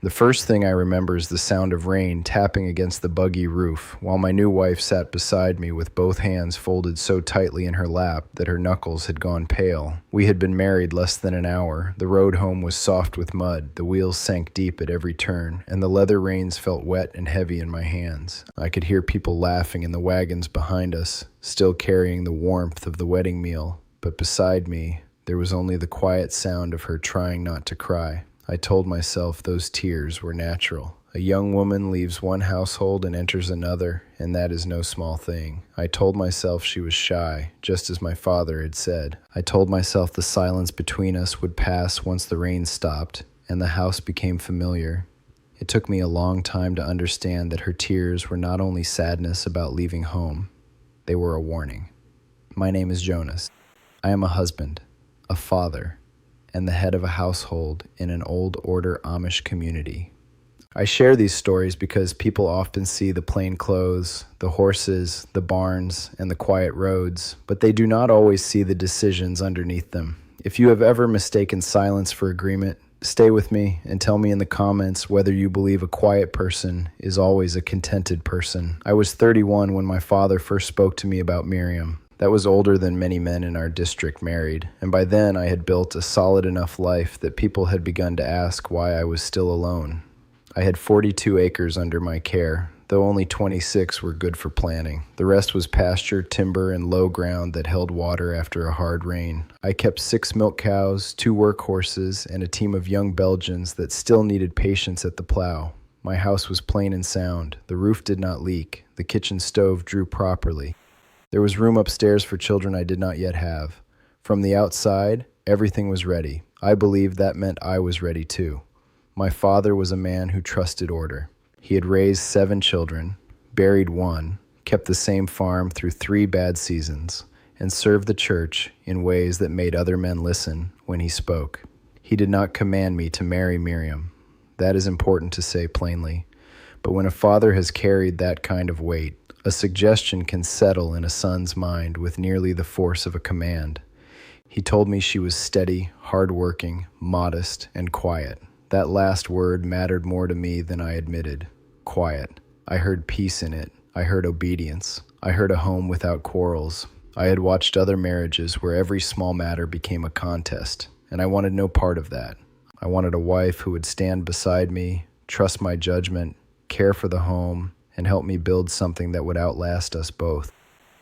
The first thing I remember is the sound of rain tapping against the buggy roof, while my new wife sat beside me with both hands folded so tightly in her lap that her knuckles had gone pale. We had been married less than an hour. The road home was soft with mud, the wheels sank deep at every turn, and the leather reins felt wet and heavy in my hands. I could hear people laughing in the wagons behind us, still carrying the warmth of the wedding meal, but beside me, there was only the quiet sound of her trying not to cry. I told myself those tears were natural. A young woman leaves one household and enters another, and that is no small thing. I told myself she was shy, just as my father had said. I told myself the silence between us would pass once the rain stopped, and the house became familiar. It took me a long time to understand that her tears were not only sadness about leaving home, they were a warning. My name is Jonas. I am a husband, a father, and the head of a household in an old order Amish community. I share these stories because people often see the plain clothes, the horses, the barns, and the quiet roads, but they do not always see the decisions underneath them. If you have ever mistaken silence for agreement, stay with me and tell me in the comments whether you believe a quiet person is always a contented person. I was 31 when my father first spoke to me about Miriam. That was older than many men in our district married, and by then I had built a solid enough life that people had begun to ask why I was still alone. I had 42 acres under my care, though only 26 were good for planting. The rest was pasture, timber, and low ground that held water after a hard rain. I kept 6 milk cows, 2 work horses, and a team of young Belgians that still needed patience at the plow. My house was plain and sound. The roof did not leak. The kitchen stove drew properly. There was room upstairs for children I did not yet have. From the outside, everything was ready. I believed that meant I was ready too. My father was a man who trusted order. He had raised 7 children, buried 1, kept the same farm through 3 bad seasons, and served the church in ways that made other men listen when he spoke. He did not command me to marry Miriam. That is important to say plainly. But when a father has carried that kind of weight, a suggestion can settle in a son's mind with nearly the force of a command. He told me she was steady, hardworking, modest, and quiet. That last word mattered more to me than I admitted. Quiet. I heard peace in it. I heard obedience. I heard a home without quarrels. I had watched other marriages where every small matter became a contest, and I wanted no part of that. I wanted a wife who would stand beside me, trust my judgment, care for the home, and help me build something that would outlast us both.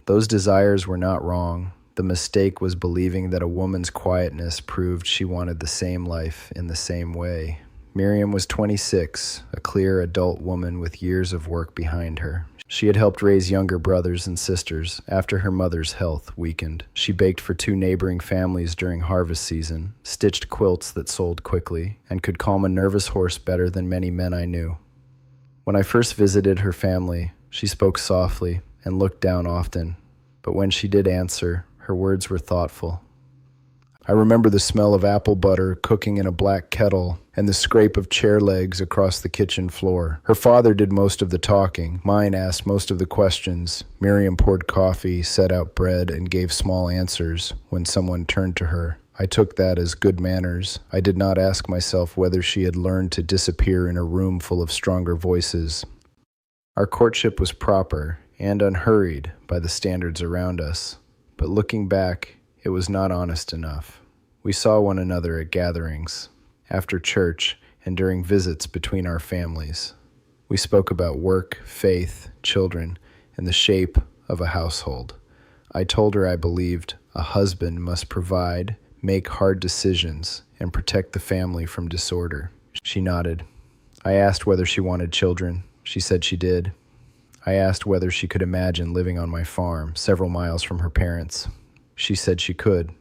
Those desires were not wrong. The mistake was believing that a woman's quietness proved she wanted the same life in the same way. Miriam was 26, a clear adult woman with years of work behind her. She had helped raise younger brothers and sisters after her mother's health weakened. She baked for 2 neighboring families during harvest season, stitched quilts that sold quickly, and could calm a nervous horse better than many men I knew. When I first visited her family, she spoke softly and looked down often, but when she did answer, her words were thoughtful. I remember the smell of apple butter cooking in a black kettle and the scrape of chair legs across the kitchen floor. Her father did most of the talking. Mine asked most of the questions. Miriam poured coffee, set out bread, and gave small answers when someone turned to her. I took that as good manners. I did not ask myself whether she had learned to disappear in a room full of stronger voices. Our courtship was proper and unhurried by the standards around us, but looking back, it was not honest enough. We saw one another at gatherings, after church, and during visits between our families. We spoke about work, faith, children, and the shape of a household. I told her I believed a husband must provide, make hard decisions, and protect the family from disorder. She nodded. I asked whether she wanted children. She said she did. I asked whether she could imagine living on my farm, several miles from her parents. She said she could.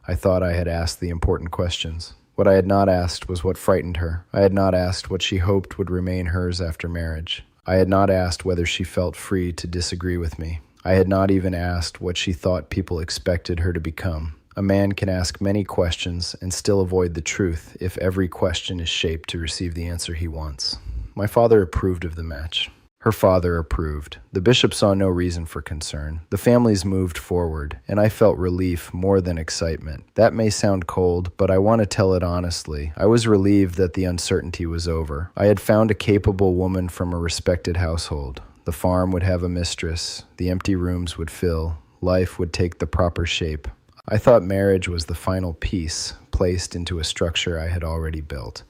I thought I had asked the important questions. What I had not asked was what frightened her. I had not asked what she hoped would remain hers after marriage. I had not asked whether she felt free to disagree with me. I had not even asked what she thought people expected her to become. A man can ask many questions and still avoid the truth if every question is shaped to receive the answer he wants. My father approved of the match. Her father approved. The bishop saw no reason for concern. The families moved forward, and I felt relief more than excitement. That may sound cold, but I want to tell it honestly. I was relieved that the uncertainty was over. I had found a capable woman from a respected household. The farm would have a mistress. The empty rooms would fill. Life would take the proper shape. I thought marriage was the final piece placed into a structure I had already built.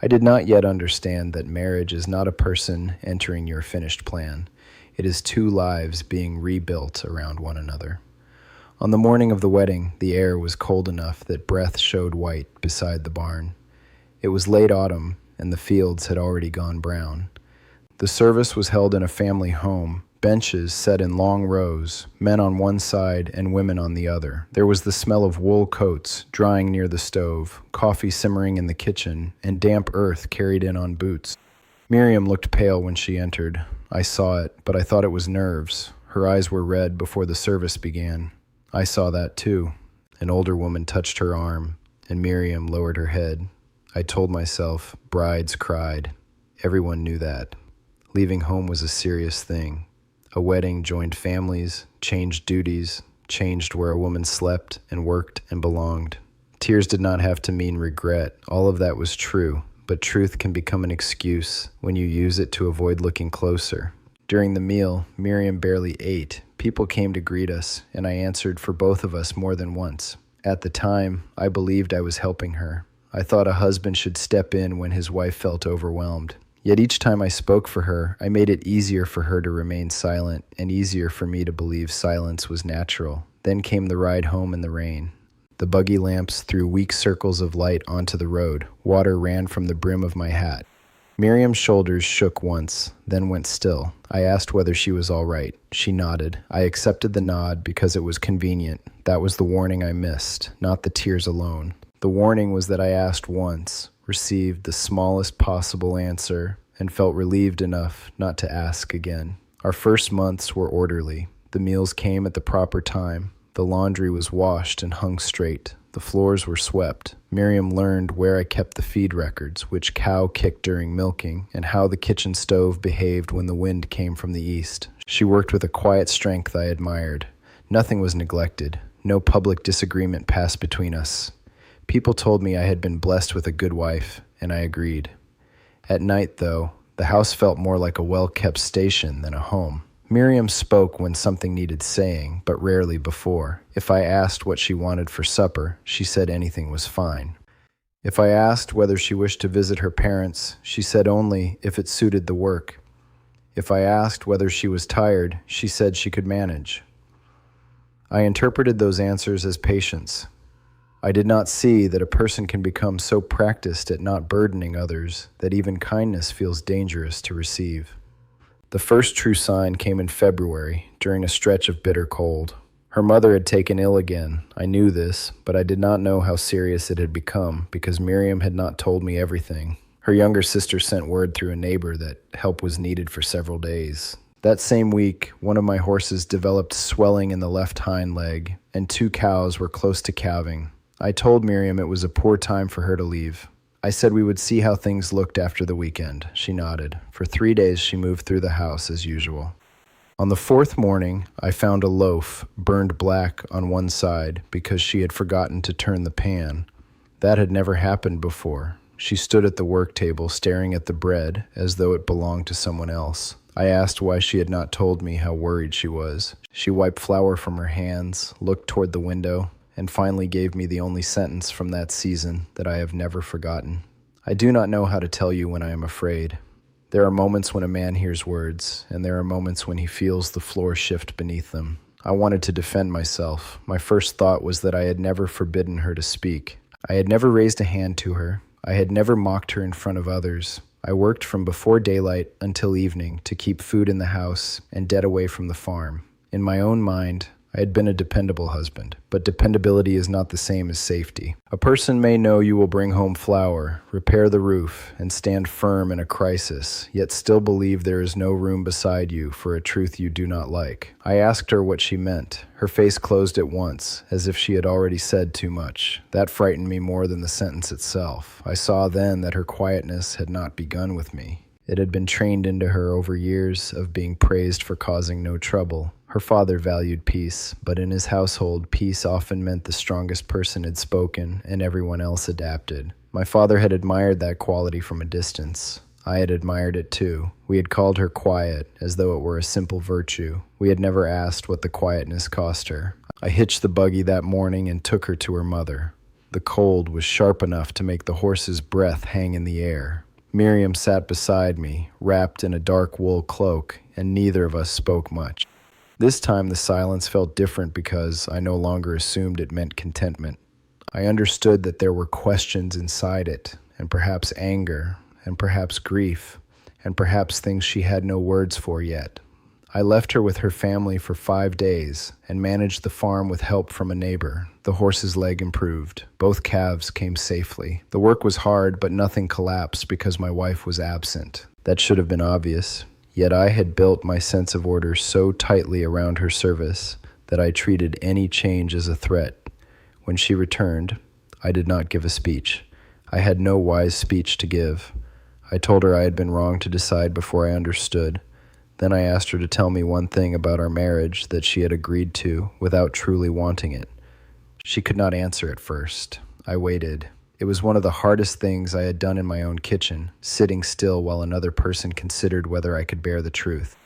I did not yet understand that marriage is not a person entering your finished plan. It is two lives being rebuilt around one another. On the morning of the wedding, the air was cold enough that breath showed white beside the barn. It was late autumn, and the fields had already gone brown. The service was held in a family home, benches set in long rows, men on one side and women on the other. There was the smell of wool coats drying near the stove, coffee simmering in the kitchen, and damp earth carried in on boots. Miriam looked pale when she entered. I saw it, but I thought it was nerves. Her eyes were red before the service began. I saw that too. An older woman touched her arm, and Miriam lowered her head. I told myself, brides cried. Everyone knew that. Leaving home was a serious thing. A wedding joined families, changed duties, changed where a woman slept and worked and belonged. Tears did not have to mean regret. All of that was true, but truth can become an excuse when you use it to avoid looking closer. During the meal, Miriam barely ate. People came to greet us, and I answered for both of us more than once. At the time, I believed I was helping her. I thought a husband should step in when his wife felt overwhelmed. Yet each time I spoke for her, I made it easier for her to remain silent and easier for me to believe silence was natural. Then came the ride home in the rain. The buggy lamps threw weak circles of light onto the road. Water ran from the brim of my hat. Miriam's shoulders shook once, then went still. I asked whether she was all right. She nodded. I accepted the nod because it was convenient. That was the warning I missed, not the tears alone. The warning was that I asked once, received the smallest possible answer, and felt relieved enough not to ask again. Our first months were orderly. The meals came at the proper time. The laundry was washed and hung straight. The floors were swept. Miriam learned where I kept the feed records, which cow kicked during milking, and how the kitchen stove behaved when the wind came from the east. She worked with a quiet strength I admired. Nothing was neglected. No public disagreement passed between us. People told me I had been blessed with a good wife, and I agreed. At night, though, the house felt more like a well-kept station than a home. Miriam spoke when something needed saying, but rarely before. If I asked what she wanted for supper, she said anything was fine. If I asked whether she wished to visit her parents, she said only if it suited the work. If I asked whether she was tired, she said she could manage. I interpreted those answers as patience. I did not see that a person can become so practiced at not burdening others that even kindness feels dangerous to receive. The first true sign came in February, during a stretch of bitter cold. Her mother had taken ill again. I knew this, but I did not know how serious it had become because Miriam had not told me everything. Her younger sister sent word through a neighbor that help was needed for several days. That same week, one of my horses developed swelling in the left hind leg, and 2 cows were close to calving. I told Miriam it was a poor time for her to leave. I said we would see how things looked after the weekend. She nodded. For 3 days, she moved through the house as usual. On the 4th morning, I found a loaf burned black on one side because she had forgotten to turn the pan. That had never happened before. She stood at the work table staring at the bread as though it belonged to someone else. I asked why she had not told me how worried she was. She wiped flour from her hands, looked toward the window, and finally gave me the only sentence from that season that I have never forgotten. I do not know how to tell you when I am afraid. There are moments when a man hears words, and there are moments when he feels the floor shift beneath them. I wanted to defend myself. My first thought was that I had never forbidden her to speak. I had never raised a hand to her. I had never mocked her in front of others. I worked from before daylight until evening to keep food in the house and dead away from the farm. In my own mind, I had been a dependable husband, but dependability is not the same as safety. A person may know you will bring home flour, repair the roof, and stand firm in a crisis, yet still believe there is no room beside you for a truth you do not like. I asked her what she meant. Her face closed at once, as if she had already said too much. That frightened me more than the sentence itself. I saw then that her quietness had not begun with me. It had been trained into her over years of being praised for causing no trouble. Her father valued peace, but in his household, peace often meant the strongest person had spoken and everyone else adapted. My father had admired that quality from a distance. I had admired it too. We had called her quiet, as though it were a simple virtue. We had never asked what the quietness cost her. I hitched the buggy that morning and took her to her mother. The cold was sharp enough to make the horse's breath hang in the air. Miriam sat beside me, wrapped in a dark wool cloak, and neither of us spoke much. This time the silence felt different because I no longer assumed it meant contentment. I understood that there were questions inside it, and perhaps anger, and perhaps grief, and perhaps things she had no words for yet. I left her with her family for 5 days and managed the farm with help from a neighbor. The horse's leg improved. Both calves came safely. The work was hard, but nothing collapsed because my wife was absent. That should have been obvious. Yet I had built my sense of order so tightly around her service that I treated any change as a threat. When she returned, I did not give a speech. I had no wise speech to give. I told her I had been wrong to decide before I understood. Then I asked her to tell me one thing about our marriage that she had agreed to without truly wanting it. She could not answer at first. I waited. It was one of the hardest things I had done in my own kitchen, sitting still while another person considered whether I could bear the truth.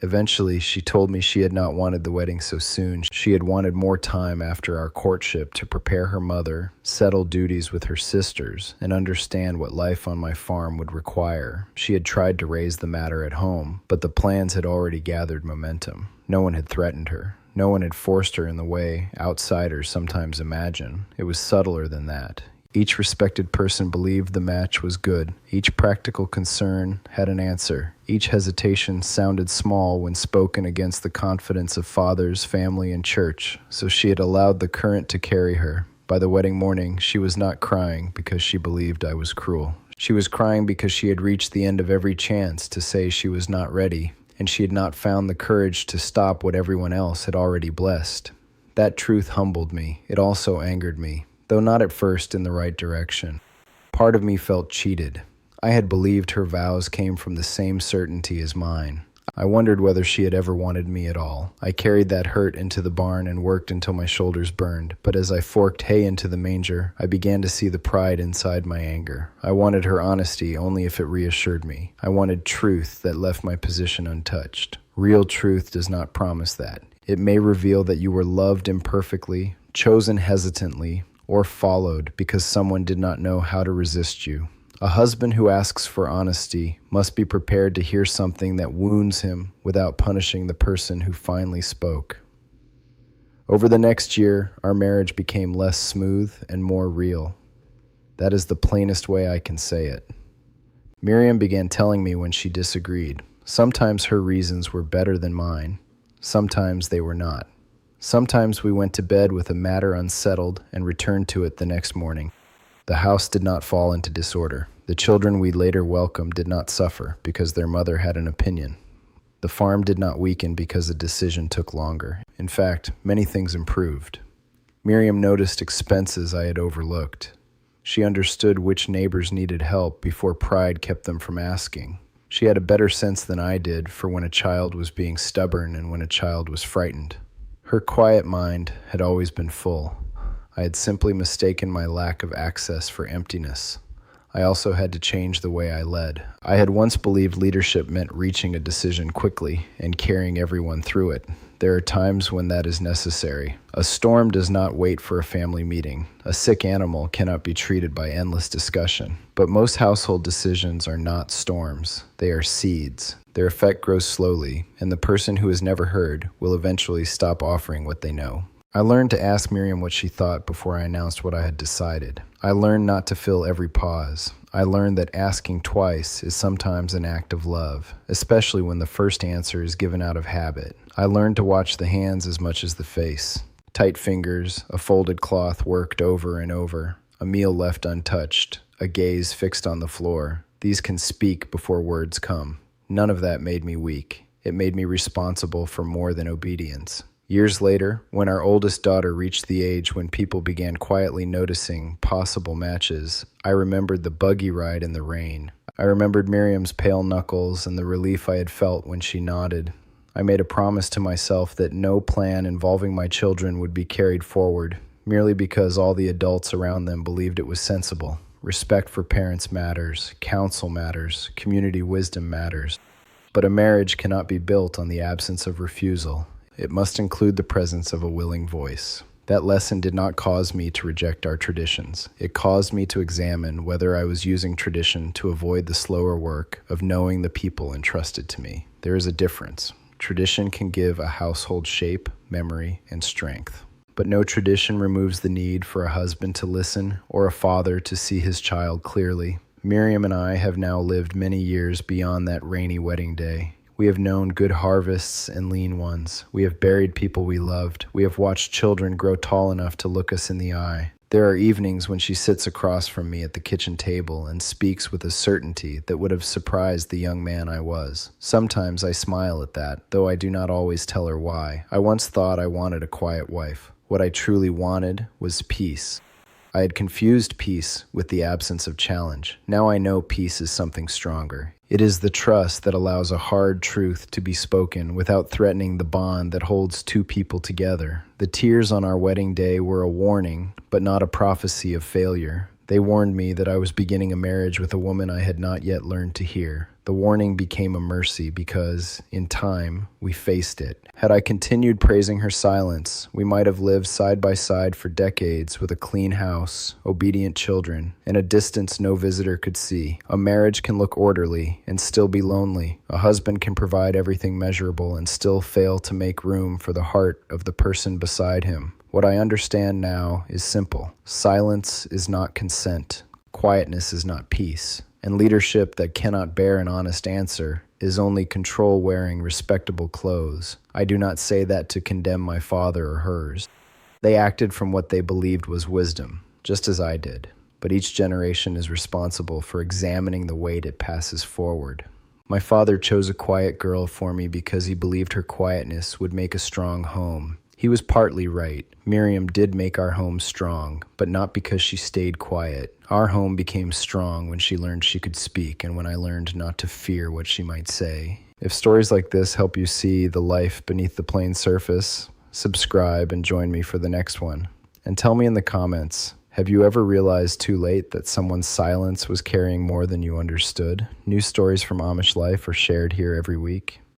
Eventually, she told me she had not wanted the wedding so soon. She had wanted more time after our courtship to prepare her mother, settle duties with her sisters, and understand what life on my farm would require. She had tried to raise the matter at home, but the plans had already gathered momentum. No one had threatened her. No one had forced her in the way outsiders sometimes imagine. It was subtler than that. Each respected person believed the match was good. Each practical concern had an answer. Each hesitation sounded small when spoken against the confidence of fathers, family, and church, so she had allowed the current to carry her. By the wedding morning, she was not crying because she believed I was cruel. She was crying because she had reached the end of every chance to say she was not ready, and she had not found the courage to stop what everyone else had already blessed. That truth humbled me. It also angered me, though not at first in the right direction. Part of me felt cheated. I had believed her vows came from the same certainty as mine. I wondered whether she had ever wanted me at all. I carried that hurt into the barn and worked until my shoulders burned, but as I forked hay into the manger, I began to see the pride inside my anger. I wanted her honesty only if it reassured me. I wanted truth that left my position untouched. Real truth does not promise that. It may reveal that you were loved imperfectly, chosen hesitantly, or followed because someone did not know how to resist you. A husband who asks for honesty must be prepared to hear something that wounds him without punishing the person who finally spoke. Over the next year, our marriage became less smooth and more real. That is the plainest way I can say it. Miriam began telling me when she disagreed. Sometimes her reasons were better than mine. Sometimes they were not. Sometimes we went to bed with a matter unsettled and returned to it the next morning. The house did not fall into disorder. The children we later welcomed did not suffer because their mother had an opinion. The farm did not weaken because a decision took longer. In fact, many things improved. Miriam noticed expenses I had overlooked. She understood which neighbors needed help before pride kept them from asking. She had a better sense than I did for when a child was being stubborn and when a child was frightened. Her quiet mind had always been full. I had simply mistaken my lack of access for emptiness. I also had to change the way I led. I had once believed leadership meant reaching a decision quickly and carrying everyone through it. There are times when that is necessary. A storm does not wait for a family meeting. A sick animal cannot be treated by endless discussion. But most household decisions are not storms. They are seeds. Their effect grows slowly, and the person who has never heard will eventually stop offering what they know. I learned to ask Miriam what she thought before I announced what I had decided. I learned not to fill every pause. I learned that asking twice is sometimes an act of love, especially when the first answer is given out of habit. I learned to watch the hands as much as the face. Tight fingers, a folded cloth worked over and over, a meal left untouched, a gaze fixed on the floor. These can speak before words come. None of that made me weak. It made me responsible for more than obedience. Years later, when our oldest daughter reached the age when people began quietly noticing possible matches, I remembered the buggy ride in the rain. I remembered Miriam's pale knuckles and the relief I had felt when she nodded. I made a promise to myself that no plan involving my children would be carried forward, merely because all the adults around them believed it was sensible. Respect for parents matters, counsel matters, community wisdom matters. But a marriage cannot be built on the absence of refusal. It must include the presence of a willing voice. That lesson did not cause me to reject our traditions. It caused me to examine whether I was using tradition to avoid the slower work of knowing the people entrusted to me. There is a difference. Tradition can give a household shape, memory, and strength. But no tradition removes the need for a husband to listen or a father to see his child clearly. Miriam and I have now lived many years beyond that rainy wedding day. We have known good harvests and lean ones. We have buried people we loved. We have watched children grow tall enough to look us in the eye. There are evenings when she sits across from me at the kitchen table and speaks with a certainty that would have surprised the young man I was. Sometimes I smile at that, though I do not always tell her why. I once thought I wanted a quiet wife. What I truly wanted was peace. I had confused peace with the absence of challenge. Now I know peace is something stronger. It is the trust that allows a hard truth to be spoken without threatening the bond that holds two people together. The tears on our wedding day were a warning, but not a prophecy of failure. They warned me that I was beginning a marriage with a woman I had not yet learned to hear. The warning became a mercy because, in time, we faced it. Had I continued praising her silence, we might have lived side by side for decades with a clean house, obedient children, and a distance no visitor could see. A marriage can look orderly and still be lonely. A husband can provide everything measurable and still fail to make room for the heart of the person beside him. What I understand now is simple. Silence is not consent. Quietness is not peace. And leadership that cannot bear an honest answer is only control wearing respectable clothes. I do not say that to condemn my father or hers. They acted from what they believed was wisdom, just as I did. But each generation is responsible for examining the weight it passes forward. My father chose a quiet girl for me because he believed her quietness would make a strong home. He was partly right. Miriam did make our home strong, but not because she stayed quiet. Our home became strong when she learned she could speak and when I learned not to fear what she might say. If stories like this help you see the life beneath the plain surface, subscribe and join me for the next one. And tell me in the comments, have you ever realized too late that someone's silence was carrying more than you understood? New stories from Amish life are shared here every week.